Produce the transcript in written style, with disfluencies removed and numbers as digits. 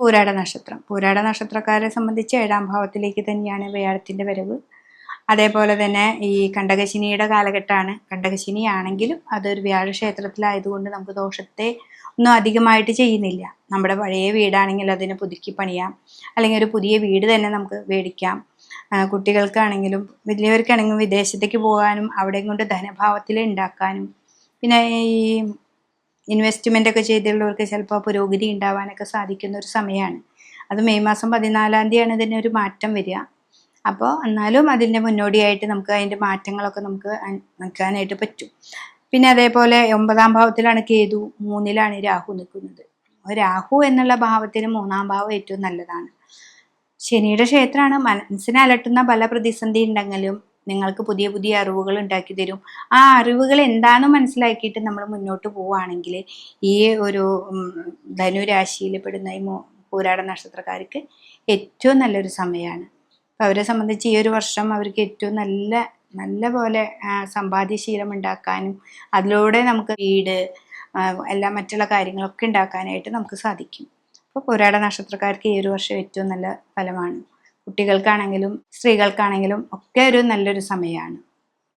പൂരാട നക്ഷത്രം. പൂരാട നക്ഷത്രക്കാരെ സംബന്ധിച്ച് 7ാം ഭാവത്തിലേക്ക് തന്നെയാണ് വ്യാഴത്തിൻ്റെ വരവ്. അതേപോലെ തന്നെ ഈ കണ്ടകശിനിയുടെ കാലഘട്ടമാണ്. കണ്ടകശിനി ആണെങ്കിലും അതൊരു വ്യാഴക്ഷേത്രത്തിലായതുകൊണ്ട് നമുക്ക് ദോഷത്തെ ഒന്നും അധികമായിട്ട് ചെയ്യുന്നില്ല. നമ്മുടെ പഴയ വീടാണെങ്കിൽ അതിനെ പുതുക്കി പണിയാം, അല്ലെങ്കിൽ ഒരു പുതിയ വീട് തന്നെ നമുക്ക് മേടിക്കാം. കുട്ടികൾക്കാണെങ്കിലും വലിയവർക്കാണെങ്കിലും വിദേശത്തേക്ക് പോകാനും അവിടെയും കൊണ്ട് ധനഭാവത്തിൽ ഉണ്ടാക്കാനും, പിന്നെ ഈ ഇൻവെസ്റ്റ്മെൻ്റ് ഒക്കെ ചെയ്തിട്ടുള്ളവർക്ക് ചിലപ്പോൾ പുരോഗതി ഉണ്ടാവാനൊക്കെ സാധിക്കുന്ന ഒരു സമയമാണ്. അത് മെയ് മാസം 14-ാം തീയതിയാണ് ഇതിനൊരു മാറ്റം വരിക. അപ്പോൾ എന്നാലും അതിൻ്റെ മുന്നോടിയായിട്ട് നമുക്ക് അതിൻ്റെ മാറ്റങ്ങളൊക്കെ നമുക്ക് നിൽക്കാനായിട്ട് പറ്റും. പിന്നെ അതേപോലെ 9ാം ഭാവത്തിലാണ് കേതു, 3ലാണ് രാഹു നിൽക്കുന്നത്. രാഹു എന്നുള്ള ഭാവത്തിന് 3ാം ഭാവം ഏറ്റവും നല്ലതാണ്. ശനിയുടെ ക്ഷേത്രമാണ്. മനസ്സിനെ അലട്ടുന്ന പല പ്രതിസന്ധി ഉണ്ടെങ്കിലും നിങ്ങൾക്ക് പുതിയ പുതിയ അറിവുകൾ ഉണ്ടാക്കി തരും. ആ അറിവുകൾ എന്താണെന്ന് മനസ്സിലാക്കിയിട്ട് നമ്മൾ മുന്നോട്ട് പോവുകയാണെങ്കിൽ ഈ ഒരു ധനുരാശിയിൽ പെടുന്ന ഈ പൂരാട നക്ഷത്രക്കാർക്ക് ഏറ്റവും നല്ലൊരു സമയമാണ്. അപ്പം അവരെ സംബന്ധിച്ച് ഈ ഒരു വർഷം അവർക്ക് ഏറ്റവും നല്ല പോലെ സമ്പാദ്യശീലം ഉണ്ടാക്കാനും അതിലൂടെ നമുക്ക് വീട് എല്ലാ മറ്റുള്ള കാര്യങ്ങളൊക്കെ ഉണ്ടാക്കാനായിട്ട് നമുക്ക് സാധിക്കും. അപ്പോൾ പൂരാട നക്ഷത്രക്കാർക്ക് ഈ ഒരു വർഷം ഏറ്റവും നല്ല ഫലമാണ്. കുട്ടികൾക്കാണെങ്കിലും സ്ത്രീകൾക്കാണെങ്കിലും ഒക്കെ ഒരു നല്ലൊരു സമയമാണ്.